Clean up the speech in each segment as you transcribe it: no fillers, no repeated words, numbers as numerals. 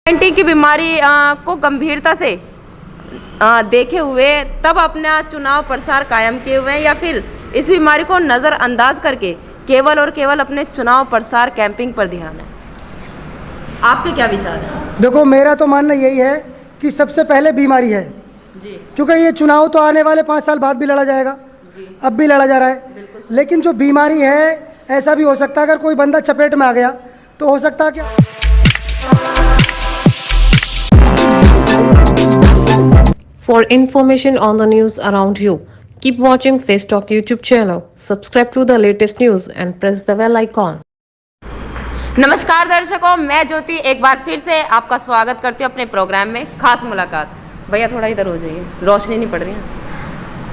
कोविड-19 की बीमारी को गंभीरता से देखे हुए तब अपना चुनाव प्रसार कायम किए हुए हैं या फिर इस बीमारी को नज़रअंदाज करके केवल और केवल अपने चुनाव प्रसार कैंपिंग पर ध्यान है। आपके क्या विचार हैं? देखो, मेरा तो मानना यही है कि सबसे पहले बीमारी है जी क्योंकि ये चुनाव तो आने वाले 5 साल बाद भी लड़ा जाएगा, अब भी लड़ा जा रहा है। लेकिन जो बीमारी है, ऐसा भी हो सकता है अगर कोई बंदा चपेट में आ गया तो हो सकता है कि For information on the news around you, keep watching Face Talk YouTube channel. Subscribe to the latest news and press the bell icon. नमस्कार दर्शकों, मैं ज्योति एक बार फिर से आपका स्वागत करती हूँ अपने प्रोग्राम में खास मुलाकात। भैया थोड़ा इधर हो जाइए, रोशनी नहीं पड़ रही है।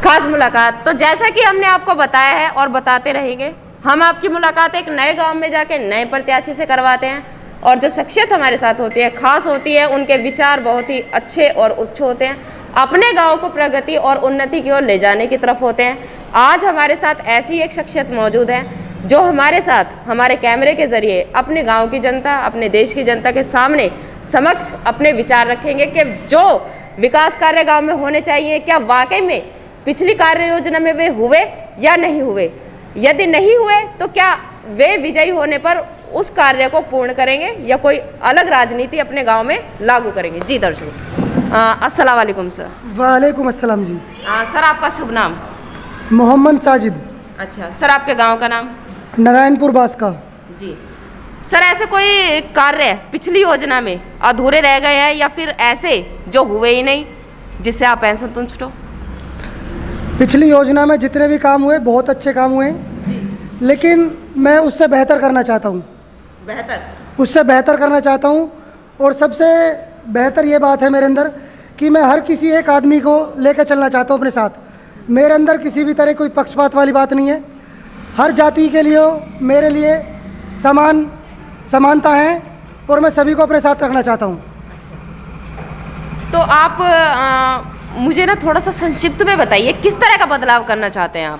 खास मुलाकात, तो जैसा कि हमने आपको बताया है और बताते रहेंगे, हम आपकी मुलाकात एक नए गांव में जाके नए प्रत्याशी से करवाते हैं और जो शख्सियत हमारे साथ होती है, खास होती है, उनके विचार बहुत ही अच्छे और उच्च होते हैं, अपने गांव को प्रगति और उन्नति की ओर ले जाने की तरफ होते हैं। आज हमारे साथ ऐसी एक शख्सियत मौजूद है जो हमारे साथ हमारे कैमरे के ज़रिए अपने गांव की जनता, अपने देश की जनता के सामने समक्ष अपने विचार रखेंगे कि जो विकास कार्य गाँव में होने चाहिए, क्या वाकई में पिछली कार्य योजना में वे हुए या नहीं हुए, यदि नहीं हुए तो क्या वे विजयी होने पर उस कार्य को पूर्ण करेंगे या कोई अलग राजनीति अपने गांव में लागू करेंगे। जी दर्शकों, अस्सलाम वालेकुम सर। वालेकुम अस्सलाम जी। सर आपका शुभ नाम? मोहम्मद साजिद। अच्छा सर, आपके गांव का नाम? नारायणपुर बास्का। जी सर, ऐसे कोई कार्य पिछली योजना में अधूरे रह गए हैं या फिर ऐसे जो हुए ही नहीं जिससे आप असंतुष्ट हो? पिछली योजना में जितने भी काम हुए बहुत अच्छे काम हुए, लेकिन मैं उससे बेहतर करना चाहता हूँ। उससे बेहतर करना चाहता हूँ और सबसे बेहतर ये बात है मेरे अंदर कि मैं हर किसी एक आदमी को लेकर चलना चाहता हूँ अपने साथ। मेरे अंदर किसी भी तरह कोई पक्षपात वाली बात नहीं है। हर जाति के लिए मेरे लिए समानता है और मैं सभी को अपने साथ रखना चाहता हूँ। तो आप मुझे ना थोड़ा सा संक्षिप्त में बताइए, किस तरह का बदलाव करना चाहते हैं आप?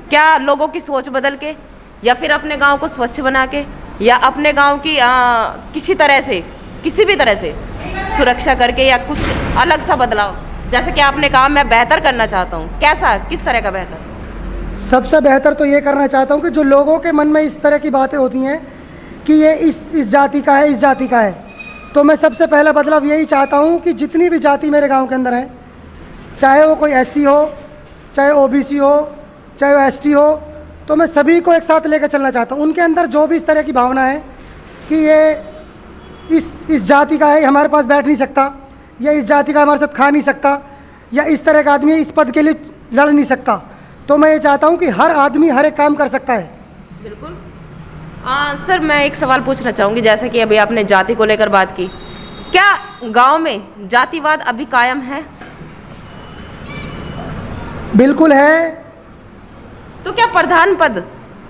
क्या लोगों की सोच बदल के, या फिर अपने गांव को स्वच्छ बना के, या अपने गांव की किसी भी तरह से सुरक्षा करके, या कुछ अलग सा बदलाव? जैसे कि आपने कहा मैं बेहतर करना चाहता हूँ, कैसा, किस तरह का बेहतर? सबसे बेहतर तो ये करना चाहता हूँ कि जो लोगों के मन में इस तरह की बातें होती हैं कि ये इस जाति का है, इस जाति का है, तो मैं सबसे पहला बदलाव यही चाहता हूँ कि जितनी भी जाति मेरे गांव के अंदर है, चाहे वो कोई एससी हो, चाहे ओबीसी हो, चाहे वो एसटी हो, तो मैं सभी को एक साथ लेकर चलना चाहता हूँ। उनके अंदर जो भी इस तरह की भावना है कि ये इस जाति का है, हमारे पास बैठ नहीं सकता, या इस जाति का हमारे साथ खा नहीं सकता, या इस तरह का आदमी इस पद के लिए लड़ नहीं सकता, तो मैं ये चाहता हूँ कि हर आदमी हर एक काम कर सकता है। बिल्कुल। सर मैं एक सवाल पूछना चाहूँगी, जैसे कि अभी आपने जाति को लेकर बात की, क्या गांव में जातिवाद अभी कायम है? बिल्कुल है। तो क्या प्रधान पद,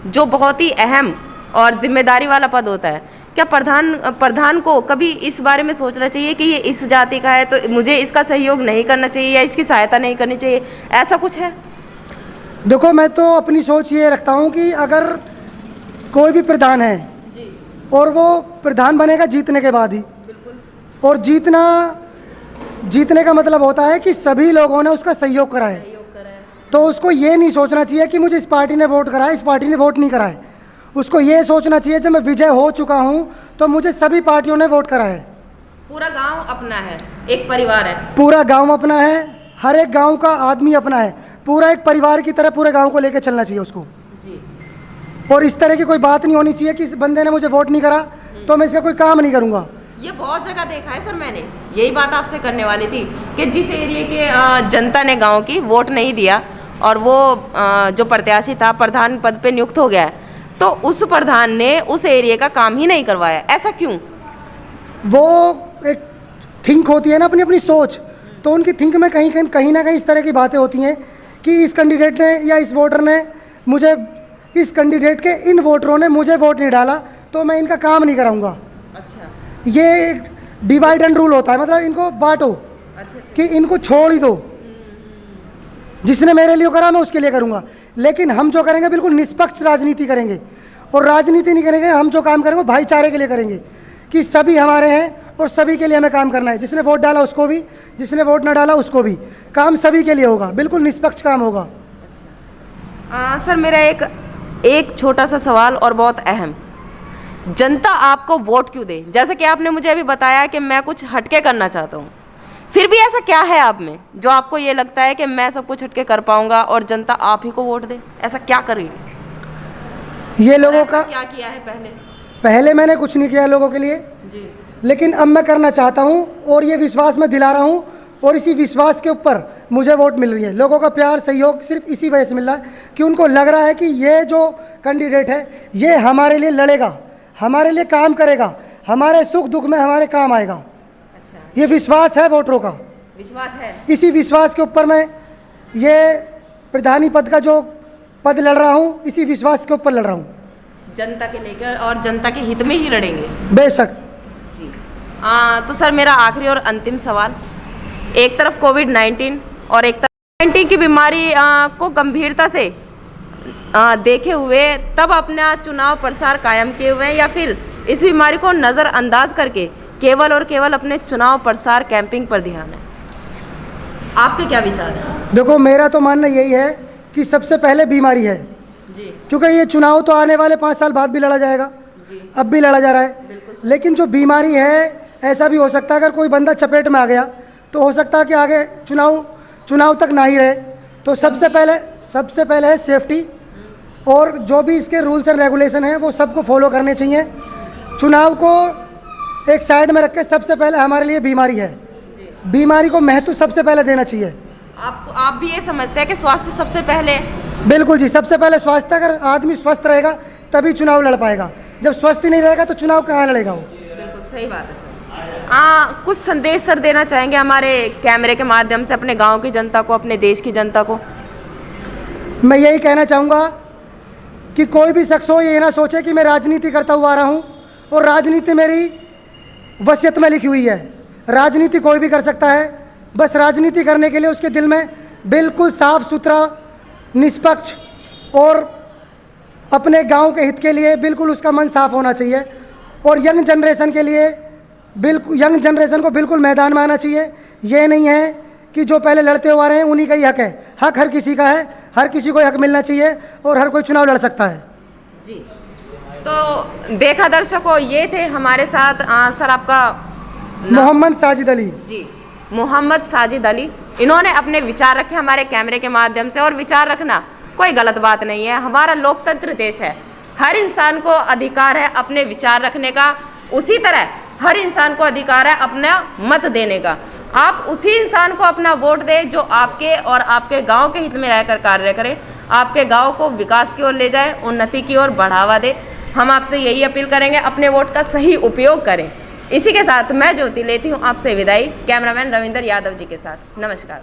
जो बहुत ही अहम और जिम्मेदारी वाला पद होता है, क्या प्रधान को कभी इस बारे में सोचना चाहिए कि ये इस जाति का है तो मुझे इसका सहयोग नहीं करना चाहिए या इसकी सहायता नहीं करनी चाहिए, ऐसा कुछ है? देखो, मैं तो अपनी सोच ये रखता हूँ कि अगर कोई भी प्रधान है जी, और वो प्रधान बनेगा जीतने के बाद ही, और जीतने का मतलब होता है कि सभी लोगों ने उसका सहयोग करा है, तो उसको ये नहीं सोचना चाहिए कि मुझे इस पार्टी ने वोट करा है, इस पार्टी ने वोट नहीं करा है। उसको ये सोचना चाहिए जब मैं विजय हो चुका हूँ तो मुझे सभी पार्टियों ने वोट करा है। पूरा गांव अपना है, एक परिवार है, पूरा गांव अपना है, हर एक गांव का आदमी अपना है, पूरा एक परिवार की तरह पूरे गांव को लेकर चलना चाहिए उसको जी। और इस तरह की कोई बात नहीं होनी चाहिए कि इस बंदे ने मुझे वोट नहीं करा तो मैं इसका कोई काम नहीं करूँगा। ये बहुत जगह देखा है सर, मैंने यही बात आपसे करने वाली थी कि जिस एरिया के जनता ने गाँव की वोट नहीं दिया और वो जो प्रत्याशी था प्रधान पद पे नियुक्त हो गया है, तो उस प्रधान ने उस एरिया का काम ही नहीं करवाया, ऐसा क्यों? वो एक थिंक होती है ना, अपनी अपनी सोच, तो उनकी थिंक में कहीं ना कहीं इस तरह की बातें होती हैं कि इस कैंडिडेट ने या इस वोटर ने मुझे, इस कैंडिडेट के इन वोटरों ने मुझे वोट नहीं डाला तो मैं इनका काम नहीं कराऊंगा। अच्छा, ये डिवाइड एंड रूल होता है, मतलब इनको बांटो, कि इनको छोड़ ही दो, जिसने मेरे लिए करा मैं उसके लिए करूँगा। लेकिन हम जो करेंगे बिल्कुल निष्पक्ष राजनीति करेंगे, और राजनीति नहीं करेंगे, हम जो काम करेंगे वो भाईचारे के लिए करेंगे कि सभी हमारे हैं और सभी के लिए हमें काम करना है। जिसने वोट डाला उसको भी, जिसने वोट ना डाला उसको भी। काम सभी के लिए होगा, बिल्कुल निष्पक्ष काम होगा। सर मेरा एक छोटा सा सवाल और बहुत अहम, जनता आपको वोट क्यों दे? जैसे कि आपने मुझे अभी बताया कि मैं कुछ हटके करना चाहता हूँ, फिर भी ऐसा क्या है आप में जो आपको ये लगता है कि मैं सब कुछ हटके कर पाऊंगा और जनता आप ही को वोट दे? ऐसा क्या करेगी? ये लोगों का क्या किया है पहले मैंने कुछ नहीं किया लोगों के लिए जी, लेकिन अब मैं करना चाहता हूँ और ये विश्वास मैं दिला रहा हूँ और इसी विश्वास के ऊपर मुझे वोट मिल रही है। लोगों का प्यार सहयोग सिर्फ इसी वजह से मिल रहा है कि उनको लग रहा है कि ये जो कैंडिडेट है ये हमारे लिए लड़ेगा, हमारे लिए काम करेगा, हमारे सुख दुख में हमारे काम आएगा। अच्छा, ये विश्वास है वोटरों का, विश्वास है। इसी विश्वास के ऊपर मैं ये प्रधानी पद का जो पद लड़ रहा हूँ, इसी विश्वास के ऊपर लड़ रहा हूँ। जनता के लेकर और जनता के हित में ही लड़ेंगे। बेशक जी। तो सर मेरा आखिरी और अंतिम सवाल, एक तरफ कोविड-19 और एक तरफ 19 की बीमारी को गंभीरता से देखे हुए तब अपना चुनाव प्रसार कायम किए हुए हैं, या फिर इस बीमारी को नज़रअंदाज करके केवल और केवल अपने चुनाव प्रसार कैंपिंग पर ध्यान है? आपके क्या विचार हैं? देखो, मेरा तो मानना यही है कि सबसे पहले बीमारी है जी, क्योंकि ये चुनाव तो आने वाले 5 साल बाद भी लड़ा जाएगा, अब भी लड़ा जा रहा है। लेकिन जो बीमारी है, ऐसा भी हो सकता है अगर कोई बंदा चपेट में आ गया तो हो सकता है कि आगे चुनाव तक ना ही रहे। तो सबसे पहले है सेफ्टी, और जो भी इसके रूल्स एंड रेगुलेशन हैं वो सबको फॉलो करने चाहिए। चुनाव को एक साइड में रख के सबसे पहले हमारे लिए बीमारी है, बीमारी को महत्व सबसे पहले देना चाहिए। आप भी ये समझते हैं कि स्वास्थ्य सबसे पहले है? बिल्कुल जी, सबसे पहले स्वास्थ्य। अगर आदमी स्वस्थ रहेगा तभी चुनाव लड़ पाएगा, जब स्वस्थ ही नहीं रहेगा तो चुनाव कहाँ लड़ेगा वो? बिल्कुल सही बात है सर। कुछ संदेश सर देना चाहेंगे हमारे कैमरे के माध्यम से अपने गांव की जनता को, अपने देश की जनता को? मैं यही कहना चाहूँगा कि कोई भी शख्स हो ये ना सोचे कि मैं राजनीति करता हुआ आ रहा हूँ और राजनीति मेरी वसीयत में लिखी हुई है। राजनीति कोई भी कर सकता है, बस राजनीति करने के लिए उसके दिल में बिल्कुल साफ सुथरा, निष्पक्ष और अपने गांव के हित के लिए बिल्कुल उसका मन साफ होना चाहिए। और यंग जनरेशन के लिए यंग जनरेशन को बिल्कुल मैदान में आना चाहिए। ये नहीं है कि जो पहले लड़ते हुए आ रहे हैं उन्हीं का ही हक है, हक हर किसी का है, हर किसी को हक मिलना चाहिए और हर कोई चुनाव लड़ सकता है। जी, तो देखा दर्शकों, ये थे हमारे साथ सर, आपका मोहम्मद साजिद अली जी, मोहम्मद साजिद अली। इन्होंने अपने विचार रखे हमारे कैमरे के माध्यम से, और विचार रखना कोई गलत बात नहीं है। हमारा लोकतंत्र देश है, हर इंसान को अधिकार है अपने विचार रखने का, उसी तरह हर इंसान को अधिकार है अपना मत देने का। आप उसी इंसान को अपना वोट दें जो आपके और आपके गांव के हित में रहकर कार्य करे, आपके गांव को विकास की ओर ले जाए, उन्नति की ओर बढ़ावा दे। हम आपसे यही अपील करेंगे, अपने वोट का सही उपयोग करें। इसी के साथ मैं ज्योति लेती हूँ आपसे विदाई, कैमरामैन रविंदर यादव जी के साथ। नमस्कार।